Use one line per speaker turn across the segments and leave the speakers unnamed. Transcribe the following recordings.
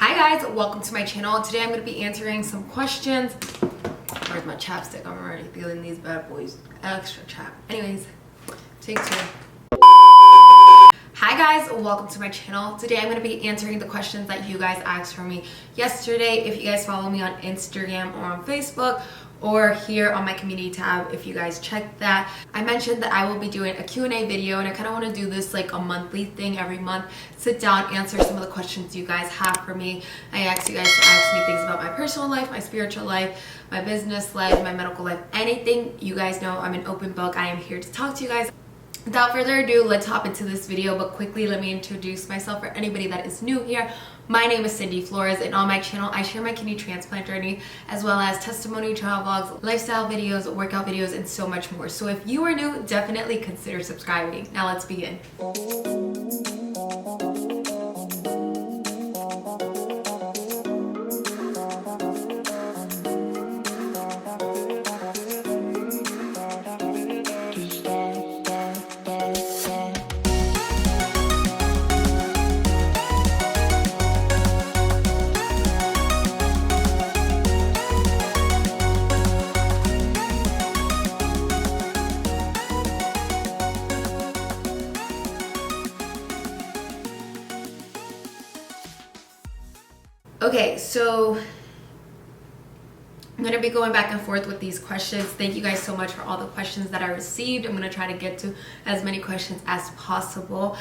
Hi guys, welcome to my channel. Today I'm going to be answering some questions. Where's my chapstick? I'm already feeling these bad boys. Extra chap. Anyways, take two. Hi guys, welcome to my channel. Today I'm going to be answering the questions that you guys asked for me yesterday. If you guys follow me on Instagram or on Facebook, or here on my community tab, if you guys check that. I mentioned that I will be doing a Q&A video, and I kind of want to do this like a monthly thing every month. Sit down, answer some of the questions you guys have for me. I asked you guys to ask me things about my personal life, my spiritual life, my business life, my medical life, anything. You guys know I'm an open book. I am here to talk to you guys. Without further ado, let's hop into this video, but quickly let me introduce myself for anybody that is new here. My name is Cyndyflores, and on my channel I share my kidney transplant journey as well as testimony, travel vlogs, lifestyle videos, workout videos, and so much more. So if you are new, definitely consider subscribing. Now let's begin. Okay, so I'm going to be going back and forth with these questions. Thank you guys so much for all the questions that I received. I'm going to try to get to as many questions as possible.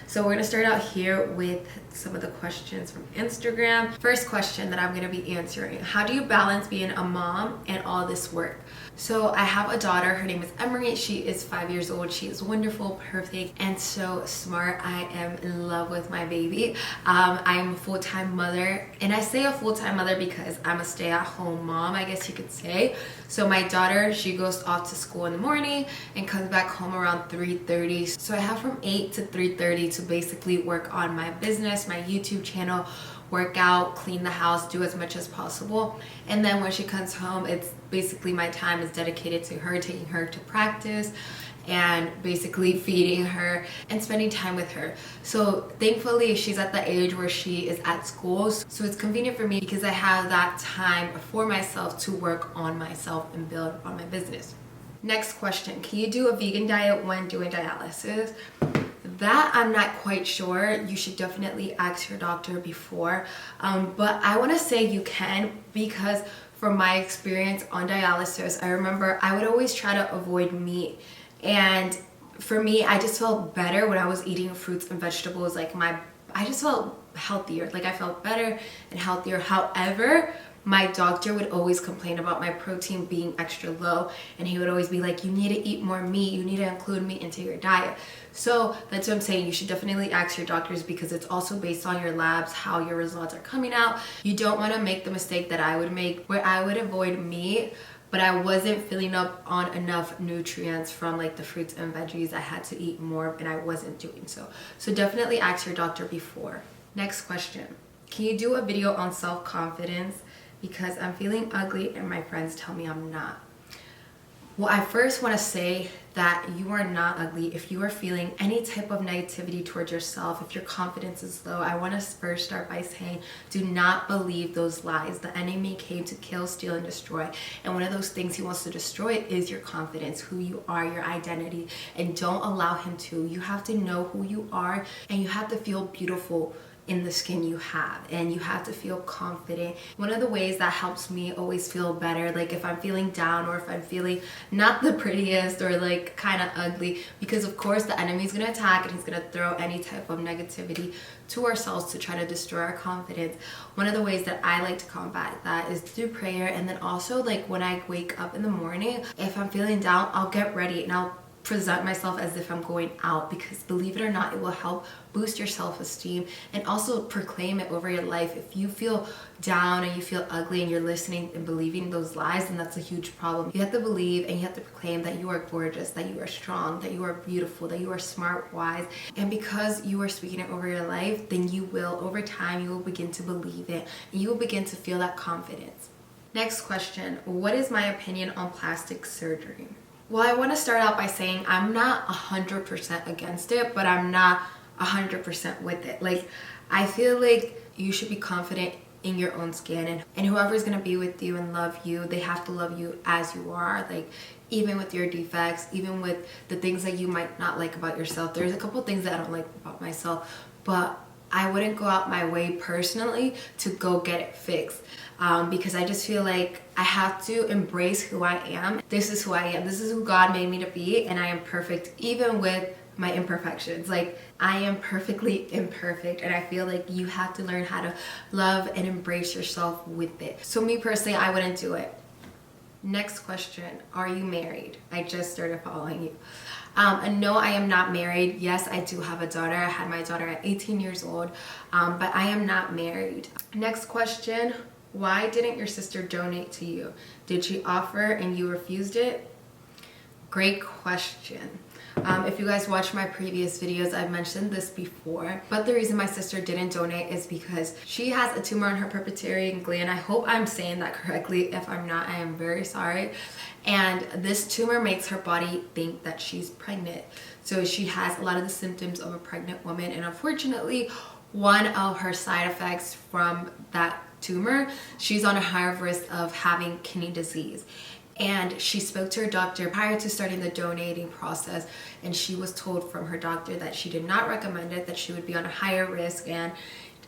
So we're going to start out here with some of the questions from Instagram. First question that I'm going to be answering: how do you balance being a mom and all this work? So I have a daughter. Her name is Emery. She is 5 years old. She is wonderful, perfect, and so smart. I am in love with my baby. I'm a full-time mother, and I say a full-time mother because I'm a stay-at-home mom, I guess you could say. So my daughter, she goes off to school in the morning and comes back home around 3:30. So I have from 8 to 3:30 to basically work on my business, my YouTube channel, work out, clean the house, do as much as possible. And then when she comes home, it's basically my time is dedicated to her, taking her to practice and basically feeding her and spending time with her. So thankfully she's at the age where she is at school, so it's convenient for me because I have that time for myself to work on myself and build on my business. Next question: can you do a vegan diet when doing dialysis? That I'm not quite sure. You should definitely ask your doctor before, but I want to say you can, because from my experience on dialysis, I remember I would always try to avoid meat, and for me, I just felt better when I was eating fruits and vegetables. I just felt healthier. Like I felt better and healthier. However, my doctor would always complain about my protein being extra low, and he would always be like, you need to eat more meat, you need to include meat into your diet. So that's what I'm saying. You should definitely ask your doctors, because it's also based on your labs, how your results are coming out. You don't want to make the mistake that I would make, where I would avoid meat, but I wasn't filling up on enough nutrients from like the fruits and veggies. I had to eat more, and I wasn't doing so. So definitely ask your doctor before. Next question: can you do a video on self-confidence? Because I'm feeling ugly and my friends tell me I'm not. Well, I first want to say that you are not ugly. If you are feeling any type of negativity towards yourself, if your confidence is low, I want to first start by saying, do not believe those lies. The enemy came to kill, steal, and destroy. And one of those things he wants to destroy is your confidence, who you are, your identity. And don't allow him to. You have to know who you are, and you have to feel beautiful in the skin you have, and you have to feel confident. One of the ways that helps me always feel better, like if I'm feeling down or if I'm feeling not the prettiest or like kind of ugly, because of course the enemy's gonna attack and he's gonna throw any type of negativity to ourselves to try to destroy our confidence. One of the ways that I like to combat that is through prayer, and then also like when I wake up in the morning, if I'm feeling down, I'll get ready and I'll present myself as if I'm going out, because believe it or not, it will help boost your self-esteem and also proclaim it over your life. If you feel down and you feel ugly and you're listening and believing those lies, then that's a huge problem. You have to believe and you have to proclaim that you are gorgeous, that you are strong, that you are beautiful, that you are smart, wise, and because you are speaking it over your life, then you will, over time, you will begin to believe it and you will begin to feel that confidence. Next question: what is my opinion on plastic surgery? Well, I want to start out by saying I'm not 100% against it, but I'm not 100% with it. Like, I feel like you should be confident in your own skin, and whoever's gonna be with you and love you, they have to love you as you are, like even with your defects, even with the things that you might not like about yourself. There's a couple things that I don't like about myself, but I wouldn't go out my way personally to go get it fixed, because I just feel like I have to embrace who I am. This is who I am. This is who God made me to be, and I am perfect even with my imperfections. Like, I am perfectly imperfect, and I feel like you have to learn how to love and embrace yourself with it. So me personally, I wouldn't do it. Next question, are you married? I just started following you. And no, I am not married. Yes, I do have a daughter. I had my daughter at 18 years old, but I am not married. Next question, why didn't your sister donate to you? Did she offer and you refused it? Great question. If you guys watch my previous videos, I've mentioned this before, but the reason my sister didn't donate is because she has a tumor on her pituitary gland. I hope I'm saying that correctly. If I'm not, I am very sorry. And this tumor makes her body think that she's pregnant. So she has a lot of the symptoms of a pregnant woman, and unfortunately, one of her side effects from that tumor, she's on a higher risk of having kidney disease. And she spoke to her doctor prior to starting the donating process, and she was told from her doctor that she did not recommend it, that she would be on a higher risk, and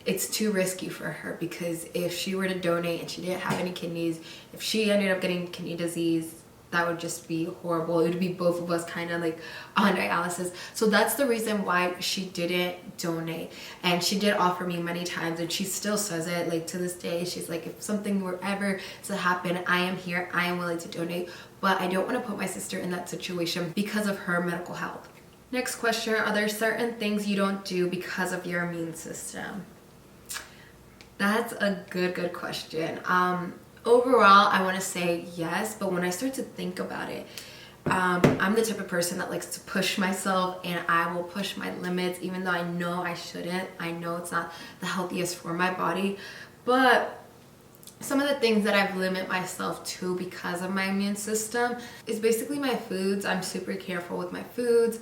it's too risky for her, because if she were to donate and she didn't have any kidneys, if she ended up getting kidney disease, that would just be horrible. It would be both of us kind of like on dialysis. So that's the reason why she didn't donate. And she did offer me many times, and she still says it, like to this day. She's like, if something were ever to happen, I am here, I am willing to donate, but I don't want to put my sister in that situation because of her medical health. Next question, are there certain things you don't do because of your immune system? That's a good question. Overall, I want to say yes, but when I start to think about it, I'm the type of person that likes to push myself, and I will push my limits even though I know I shouldn't. I know it's not the healthiest for my body, but some of the things that I've limited myself to because of my immune system is basically my foods. I'm super careful with my foods.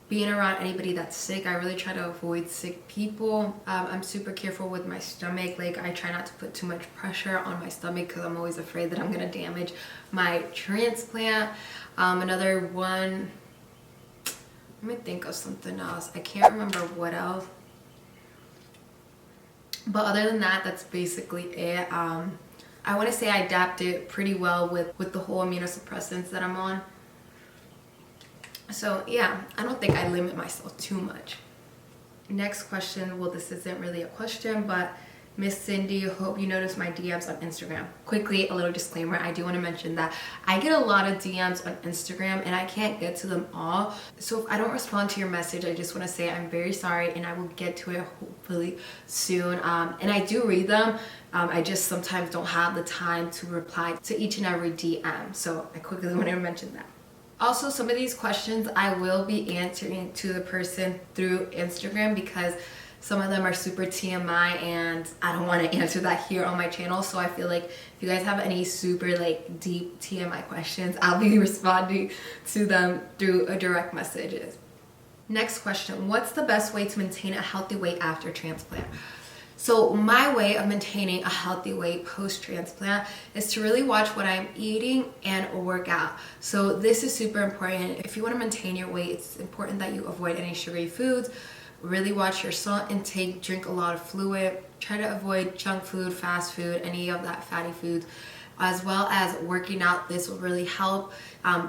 Being around anybody that's sick, I really try to avoid sick people. I'm super careful with my stomach. Like, I try not to put too much pressure on my stomach because I'm always afraid that I'm gonna damage my transplant. Another one, let me think of something else. I can't remember what else. But other than that, that's basically it. I want to say I adapted pretty well with the whole immunosuppressants that I'm on. So yeah, I don't think I limit myself too much. Next question, well, this isn't really a question, but Miss Cindy, hope you noticed my DMs on Instagram. Quickly, a little disclaimer, I do want to mention that I get a lot of DMs on Instagram and I can't get to them all. So if I don't respond to your message, I just want to say I'm very sorry, and I will get to it hopefully soon. And I do read them. I just sometimes don't have the time to reply to each and every DM. So I quickly want to mention that. Also, some of these questions I will be answering to the person through Instagram because some of them are super TMI and I don't want to answer that here on my channel. So I feel like if you guys have any super like deep TMI questions, I'll be responding to them through a direct messages. Next question, what's the best way to maintain a healthy weight after transplant? So my way of maintaining a healthy weight post-transplant is to really watch what I'm eating and work out. So this is super important. If you want to maintain your weight, it's important that you avoid any sugary foods, really watch your salt intake, drink a lot of fluid, try to avoid junk food, fast food, any of that fatty foods, as well as working out. This will really help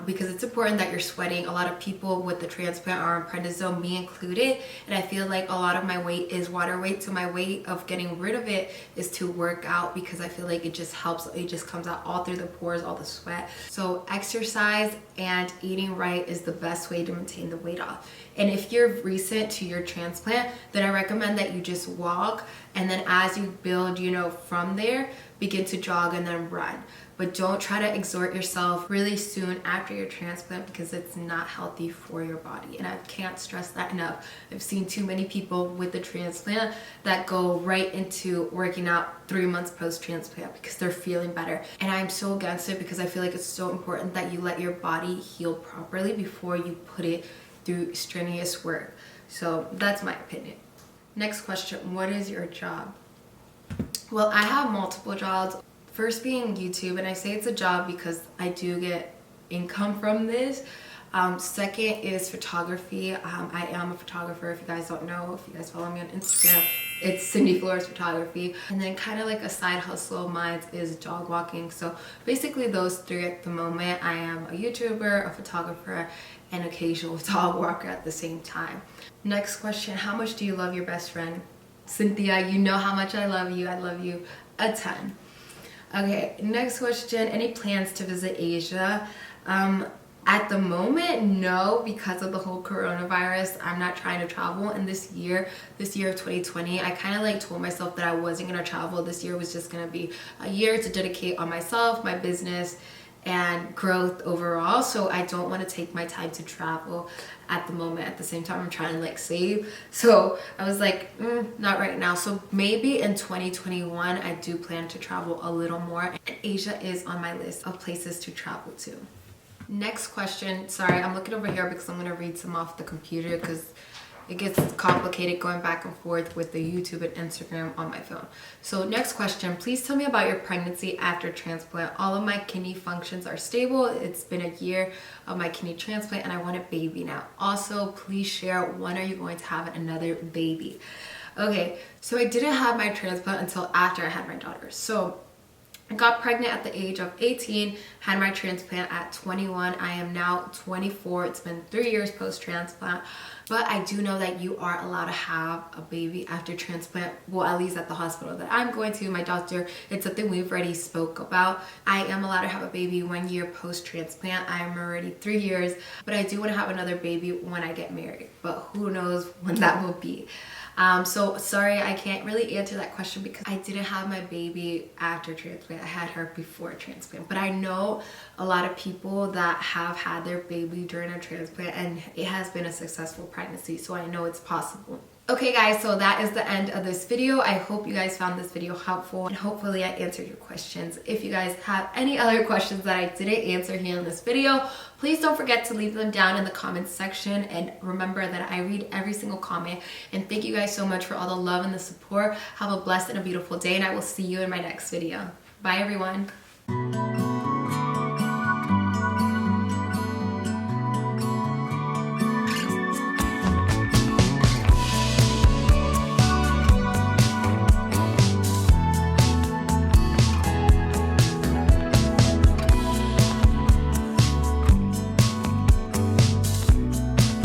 because it's important that you're sweating. A lot of people with the transplant are on prednisone, me included, and I feel like a lot of my weight is water weight, so my way of getting rid of it is to work out because I feel like it just helps. It just comes out all through the pores, all the sweat. So exercise and eating right is the best way to maintain the weight off. And if you're recent to your transplant, then I recommend that you just walk, and then as you build, from there, begin to jog and then run. But don't try to exert yourself really soon after your transplant because it's not healthy for your body. And I can't stress that enough. I've seen too many people with the transplant that go right into working out 3 months post-transplant because they're feeling better. And I'm so against it because I feel like it's so important that you let your body heal properly before you put it through strenuous work. So that's my opinion. Next question, what is your job? Well, I have multiple jobs. First being YouTube, and I say it's a job because I do get income from this. Second is photography. I am a photographer. If you guys don't know, if you guys follow me on Instagram, it's scindyflores photography. And then kind of like a side hustle of mine is dog walking. So basically those three at the moment. I am a YouTuber, a photographer, and occasional dog walker at the same time. Next question, how much do you love your best friend? Cynthia, you know how much I love you. I love you a ton. Okay, next question, any plans to visit Asia? At the moment, no, because of the whole coronavirus. I'm not trying to travel, and this year of 2020, I kind of like told myself that I wasn't gonna travel. This year was just gonna be a year to dedicate on myself, my business, and growth overall. So I don't want to take my time to travel at the moment. At the same time, I'm trying to like save. So I was like, not right now. So maybe in 2021, I do plan to travel a little more, and Asia is on my list of places to travel to. Next question, sorry, I'm looking over here because I'm gonna read some off the computer because it gets complicated going back and forth with the YouTube and Instagram on my phone. So next question, please tell me about your pregnancy after transplant. All of my kidney functions are stable. It's been a year of my kidney transplant and I want a baby now. Also, please share, when are you going to have another baby? Okay, so I didn't have my transplant until after I had my daughter. So I got pregnant at the age of 18, had my transplant at 21. I am now 24. It's been 3 years post-transplant. But I do know that you are allowed to have a baby after transplant. Well, at least at the hospital that I'm going to, my doctor, it's something we've already spoke about. I am allowed to have a baby 1 year post-transplant. I am already 3 years, but I do want to have another baby when I get married. But who knows when that will be. So sorry, I can't really answer that question because I didn't have my baby after transplant. I had her before transplant, but I know a lot of people that have had their baby during a transplant and it has been a successful pregnancy, so I know it's possible. Okay guys, so that is the end of this video. I hope you guys found this video helpful and hopefully I answered your questions. If you guys have any other questions that I didn't answer here in this video, please don't forget to leave them down in the comments section, and remember that I read every single comment. And thank you guys so much for all the love and the support. Have a blessed and a beautiful day, and I will see you in my next video. Bye everyone.